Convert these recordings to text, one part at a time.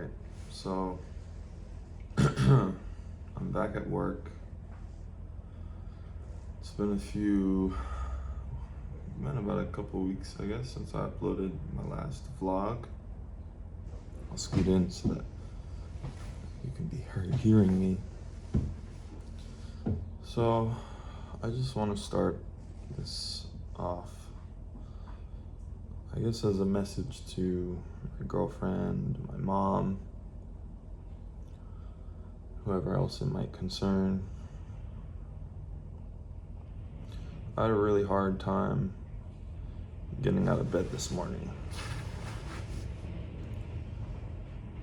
Alright, so I'm back at work. It's been about a couple weeks, I guess, since I uploaded my last vlog. I'll scoot in so that you can be hearing me. So I just want to start this off, I guess, as a message to my girlfriend, my mom, whoever else it might concern. I had a really hard time getting out of bed this morning.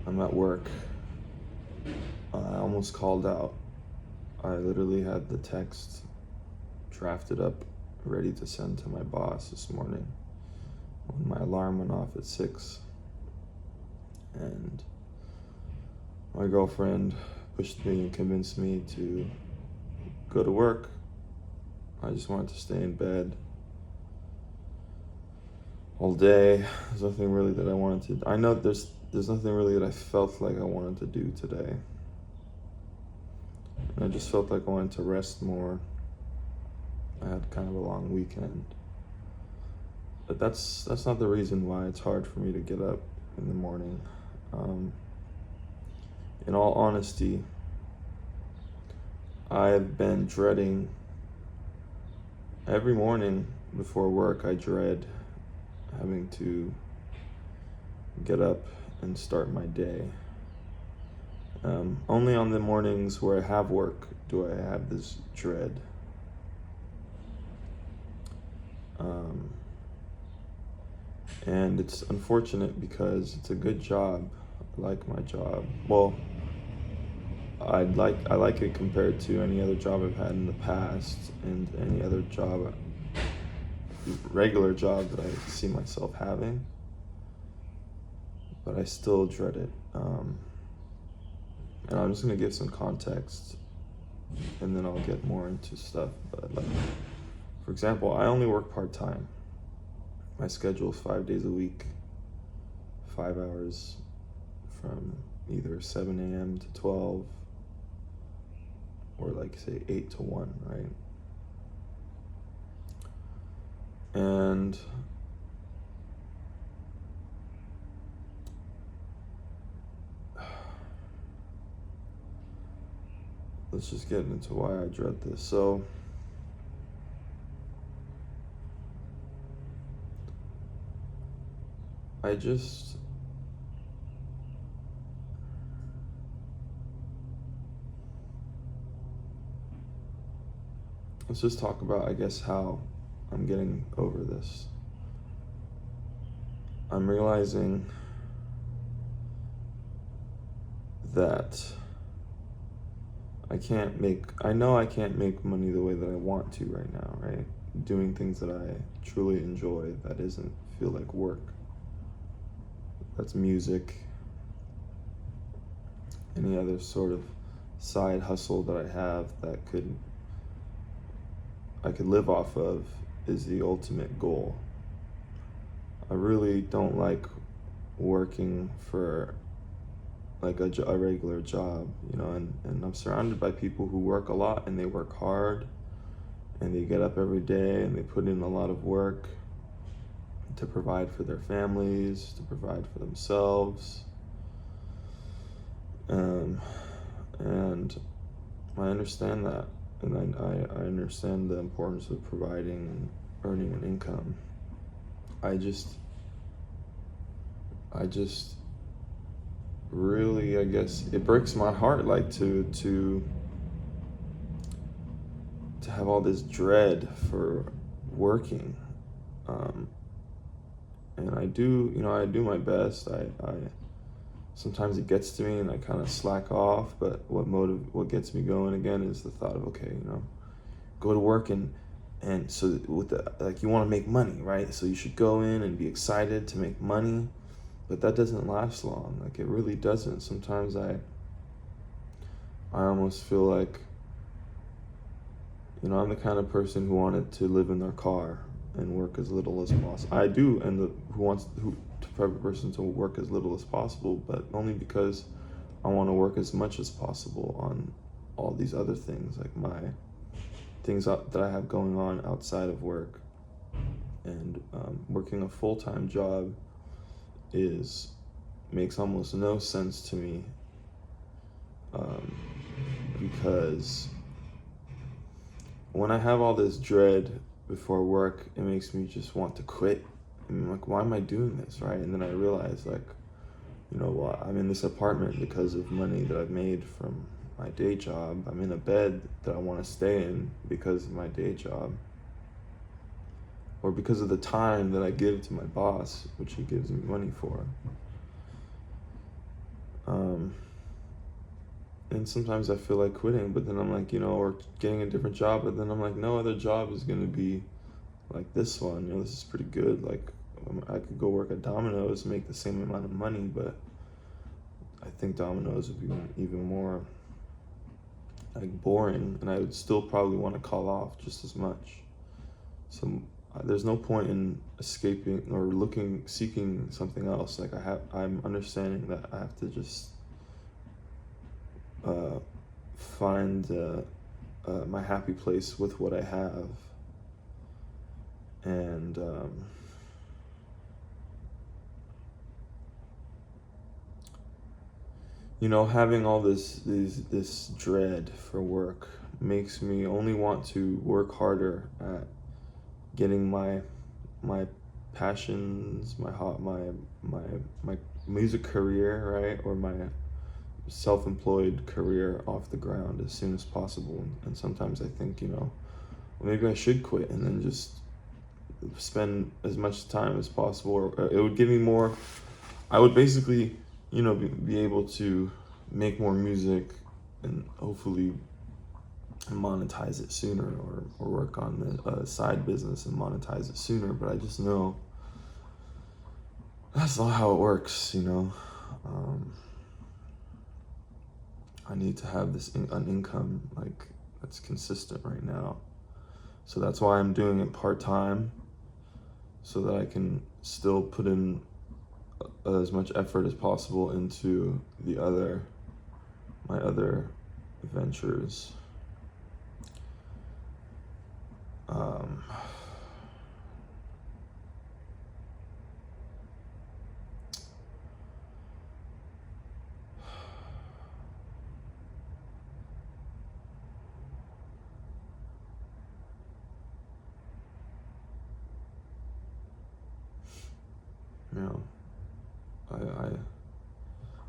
I'm at work. I almost called out. I literally had the text drafted up, ready to send to my boss this morning when my alarm went off at 6. And my girlfriend pushed me and convinced me to go to work. I just wanted to stay in bed all day. There's nothing really that I wanted to. I know there's nothing really that I felt like I wanted to do today. And I just felt like I wanted to rest more. I had kind of a long weekend. But that's not the reason why it's hard for me to get up in the morning. In all honesty, I've been dreading every morning before work. I dread having to get up and start my day. Only on the mornings where I have work do I have this dread. And it's unfortunate because it's a good job. I like my job. Well, I like it compared to any other job I've had in the past and any other job, regular job that I see myself having. But I still dread it. And I'm just gonna give some context, and then I'll get more into stuff. But like, for example, I only work part-time. My schedule is 5 days a week, 5 hours from either 7 a.m. to 12, or like say 8 to 1, right? And let's just get into why I dread this. So let's just talk about, I guess, how I'm getting over this. I'm realizing that I know I can't make money the way that I want to right now, right? Doing things that I truly enjoy, that isn't feel like work. That's music, any other sort of side hustle that I have that I could live off of is the ultimate goal. I really don't like working for like a regular job, you know, and I'm surrounded by people who work a lot and they work hard and they get up every day and they put in a lot of work to provide for their families, to provide for themselves. And I understand that, and I understand the importance of providing and earning an income. I just really, I guess, it breaks my heart, like to have all this dread for working. And I do my best. I sometimes it gets to me and I kind of slack off, but what gets me going again is the thought of, okay, you know, go to work and so with you want to make money, right? So you should go in and be excited to make money, but that doesn't last long. Like, it really doesn't. Sometimes I almost feel like, you know, I'm the kind of person who wanted to live in their car and work as little as possible. I do, and who type of person to work as little as possible, but only because I want to work as much as possible on all these other things, like my things that I have going on outside of work. And working a full-time job makes almost no sense to me, because when I have all this dread before work, it makes me just want to quit. I'm like, why am I doing this, right? And then I realize, like, you know what, I'm in this apartment because of money that I've made from my day job. I'm in a bed that I want to stay in because of my day job, or because of the time that I give to my boss, which he gives me money for. And sometimes I feel like quitting, but then I'm like, or getting a different job, but then I'm like, no other job is gonna be like this one. This is pretty good. Like, I could go work at Domino's, make the same amount of money, but I think Domino's would be even more like boring, and I would still probably want to call off just as much. So there's no point in escaping or seeking something else. Like, I'm understanding that I have to just find my happy place with what I have, and having all this dread for work makes me only want to work harder at getting my passions, my music career, right, or my self-employed career off the ground as soon as possible. And sometimes I think, well, maybe I should quit and then just spend as much time as possible, or it would give me more. I would basically, be able to make more music and hopefully monetize it sooner, or work on the side business and monetize it sooner. But I just know that's not how it works. I need to have an income like that's consistent right now. So that's why I'm doing it part-time, so that I can still put in as much effort as possible into my other ventures.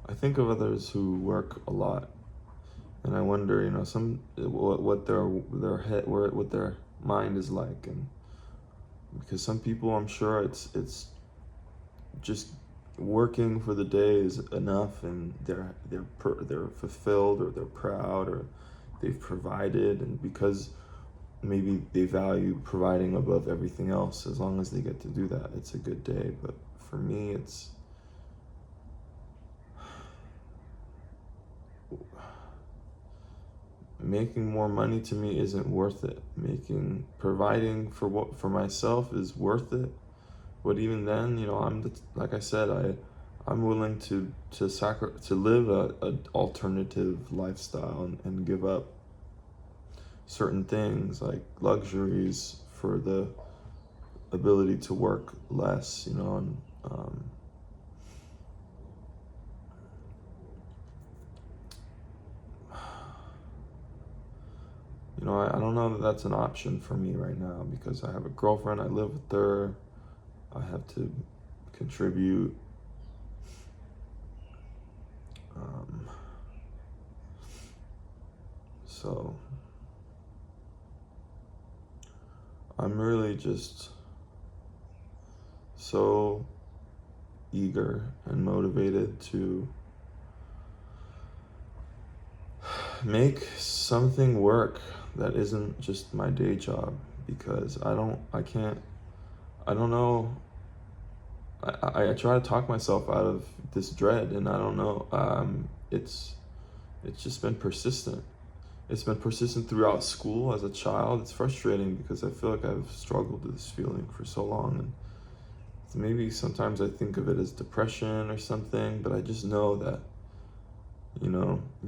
I think of others who work a lot, and I wonder, what their mind is like, and because some people, I'm sure it's just working for the day is enough, and they're fulfilled, or they're proud, or they've provided, and because maybe they value providing above everything else, as long as they get to do that, it's a good day. But for me, it's making more money to me isn't worth it. Providing for myself is worth it, but even then, like I said, I'm willing to live a alternative lifestyle, and give up certain things like luxuries for the ability to work less, and I don't know that that's an option for me right now, because I have a girlfriend, I live with her, I have to contribute. So I'm really just so eager and motivated to make something work that isn't just my day job, because I don't know. I try to talk myself out of this dread, and I don't know. It's just been persistent, it's been persistent throughout school as a child. It's frustrating because I feel like I've struggled with this feeling for so long, and maybe sometimes I think of it as depression or something, but I just know that,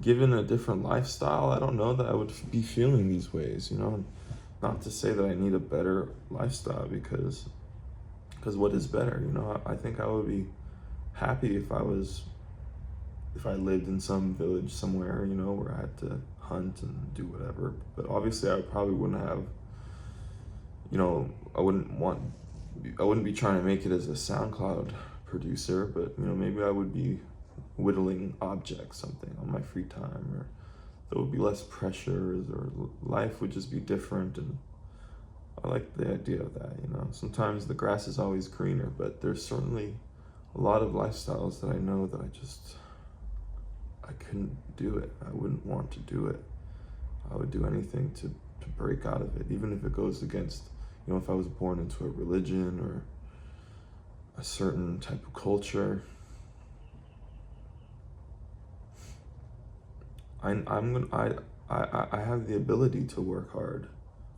given a different lifestyle, I don't know that I would be feeling these ways, not to say that I need a better lifestyle, because what is better, I think I would be happy if I lived in some village somewhere, where I had to hunt and do whatever. But obviously I probably wouldn't have, I wouldn't be trying to make it as a SoundCloud producer, but maybe I would be whittling objects, something on my free time, or there would be less pressures, or life would just be different. And I like the idea of that. Sometimes the grass is always greener, but there's certainly a lot of lifestyles that I know that I couldn't do it. I wouldn't want to do it. I would do anything to break out of it, even if it goes against, if I was born into a religion or a certain type of culture. I have the ability to work hard.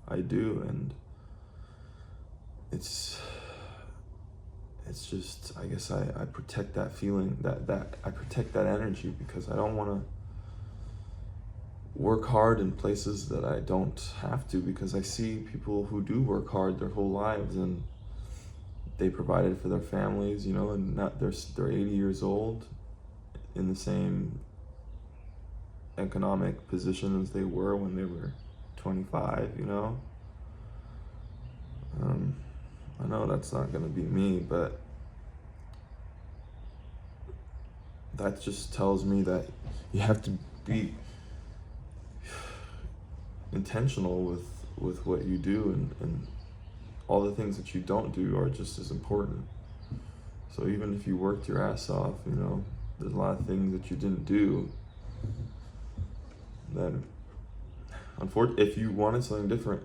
I do, and it's just, I guess I protect that feeling, that I protect that energy, because I don't want to work hard in places that I don't have to, because I see people who do work hard their whole lives, and they provided for their families, and not they're 80 years old in the same economic position as they were when they were 25, I know that's not going to be me, but that just tells me that you have to be intentional with what you do, and all the things that you don't do are just as important. So even if you worked your ass off, there's a lot of things that you didn't do that, unfortunately, if you wanted something different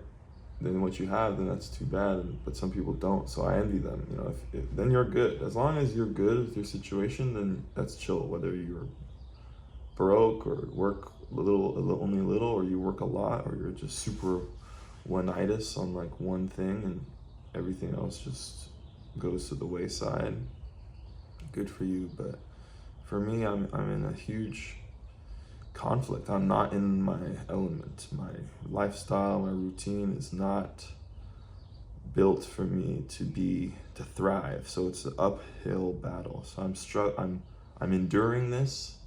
than what you have, then that's too bad. But some people don't, so I envy them. If then you're good. As long as you're good with your situation, then that's chill. Whether you're broke or work only a little, or you work a lot, or you're just super one-itis on like one thing and everything else just goes to the wayside. Good for you. But for me, I'm in a huge conflict. I'm not in my element. My lifestyle, my routine is not built for me to thrive. So it's an uphill battle. So I'm enduring this,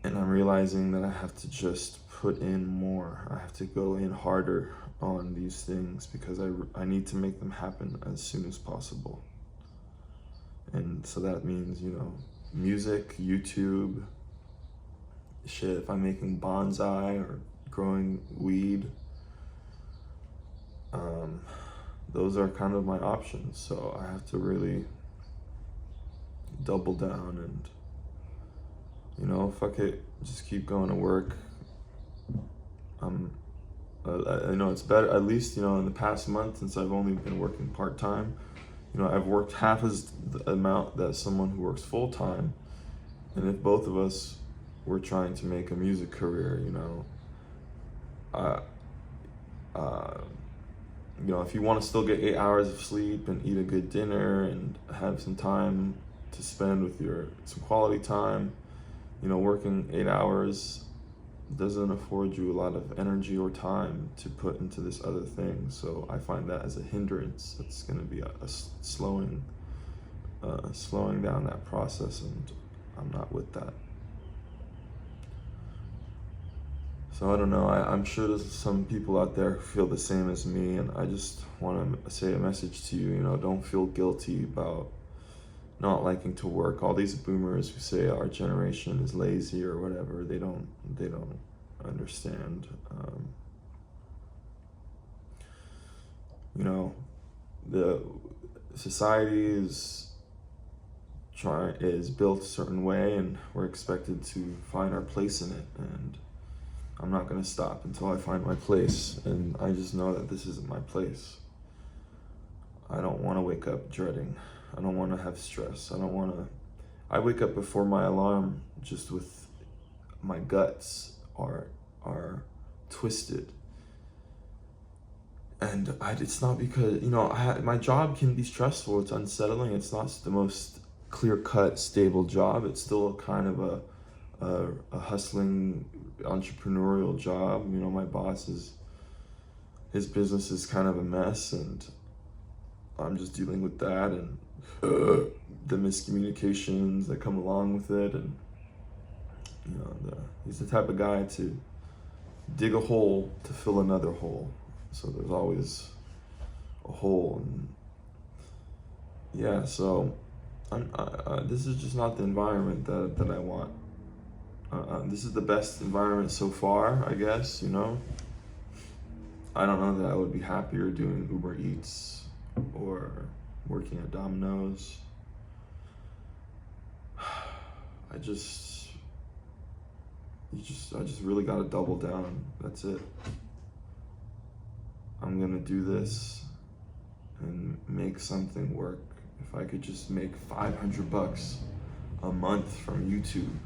and I'm realizing that I have to just put in more. I have to go in harder on these things, because I need to make them happen as soon as possible. And so that means, music, YouTube, shit, if I'm making bonsai or growing weed, those are kind of my options. So I have to really double down and, fuck it, just keep going to work. I know it's better, at least, in the past month, since I've only been working part-time, I've worked half as the amount that someone who works full-time. And if both of us were trying to make a music career, if you want to still get 8 hours of sleep and eat a good dinner and have some time to spend with some quality time, working 8 hours doesn't afford you a lot of energy or time to put into this other thing. So I find that as a hindrance. It's going to be a slowing down that process, and I'm not with that. So I don't know, I'm sure there's some people out there who feel the same as me, and I just want to say a message to you, don't feel guilty about not liking to work. All these boomers who say our generation is lazy or whatever, they don't understand. The society is built a certain way, and we're expected to find our place in it, and I'm not going to stop until I find my place, and I just know that this isn't my place. I don't want to wake up dreading. I don't want to have stress. I wake up before my alarm just with my guts are twisted. And it's not because, my job can be stressful, it's unsettling, it's not the most clear-cut, stable job. It's still kind of a hustling, entrepreneurial job. My boss his business is kind of a mess, and I'm just dealing with that and the miscommunications that come along with it. And he's the type of guy to dig a hole to fill another hole. So there's always a hole, and yeah. So this is just not the environment that I want. This is the best environment so far, I guess. I don't know that I would be happier doing Uber Eats or working at Domino's. I just really gotta double down. That's it. I'm gonna do this and make something work. If I could just make $500 a month from YouTube,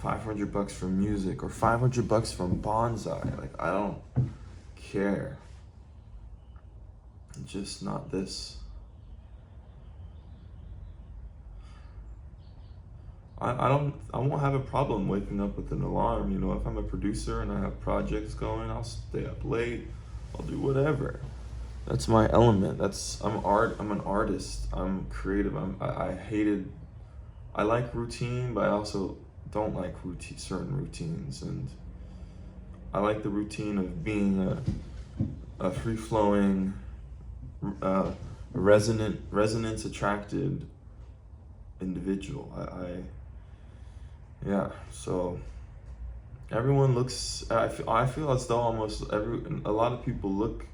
$500 from music, or $500 from bonsai, like, I don't care. Just not this. I won't have a problem waking up with an alarm. If I'm a producer and I have projects going, I'll stay up late. I'll do whatever. That's my element. I'm an artist. I'm creative. I like routine, but I also don't like certain routines. And I like the routine of being a free-flowing, resonance attracted individual. So everyone looks, I feel as though almost a lot of people look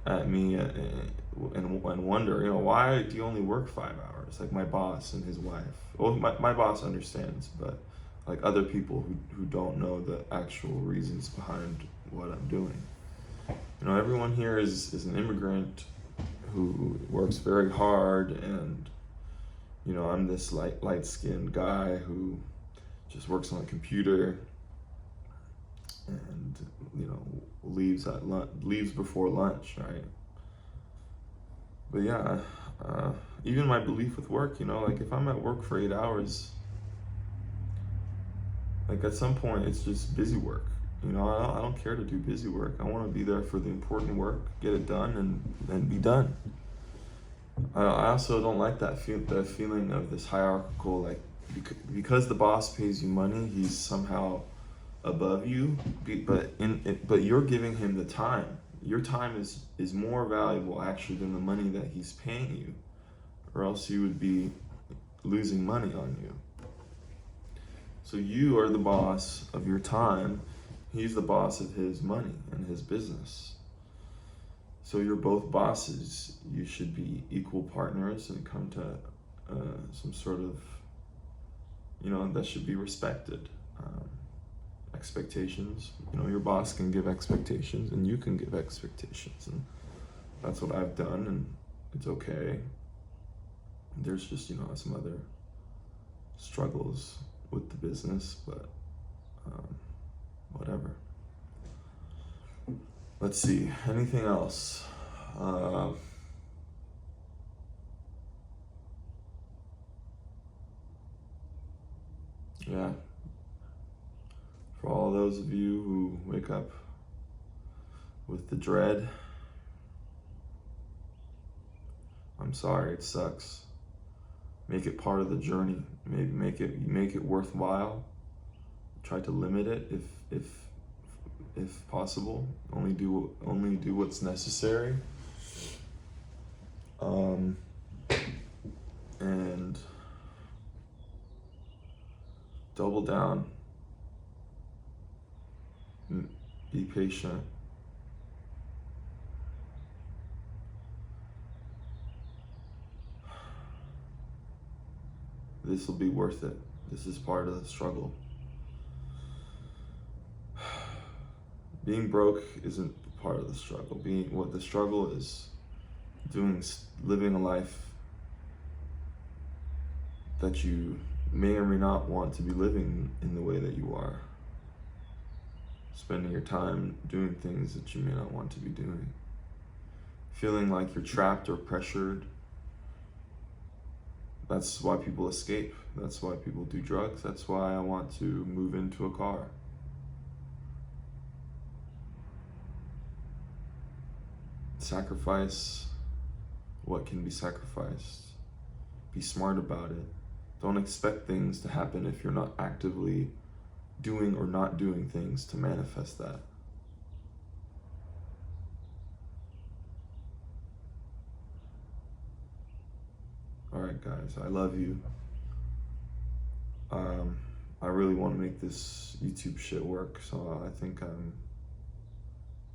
at me and wonder, why do you only work 5 hours? Like my boss and his wife. Well, my boss understands, but like other people who don't know the actual reasons behind what I'm doing. Everyone here is an immigrant who works very hard, and I'm this light-skinned guy who just works on a computer and leaves before lunch, right? But yeah, even my belief with work, like if I'm at work for 8 hours, like at some point it's just busy work. I don't care to do busy work. I want to be there for the important work, get it done, and be done. I also don't like the feeling of this hierarchical, like, because the boss pays you money, he's somehow above you. But you're giving him the time. Your time is more valuable actually than the money that he's paying you, or else you would be losing money on you. So you are the boss of your time. He's the boss of his money and his business. So you're both bosses. You should be equal partners and come to some sort of, that should be respected. Expectations. Your boss can give expectations and you can give expectations. And that's what I've done, and it's okay. There's just, some other struggles with the business, but whatever. Let's see, anything else? Yeah. For all those of you who wake up with the dread, I'm sorry, it sucks. Make it part of the journey. Maybe make it worthwhile. Try to limit it if possible. Only do what's necessary. And double down. Be patient. This will be worth it. This is part of the struggle. Being broke isn't part of the struggle. What the struggle is living a life that you may or may not want to be living in the way that you are. spending your time doing things that you may not want to be doing, feeling like you're trapped or pressured. That's why people escape. That's why people do drugs. That's why I want to move into a car. Sacrifice what can be sacrificed. Be smart about it. Don't expect things to happen if you're not actively doing or not doing things to manifest that. Alright guys, I love you. I really want to make this YouTube shit work, so I think I'm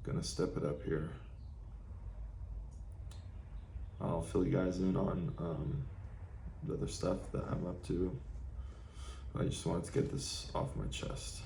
gonna step it up here. I'll fill you guys in on the other stuff that I'm up to. I just wanted to get this off my chest.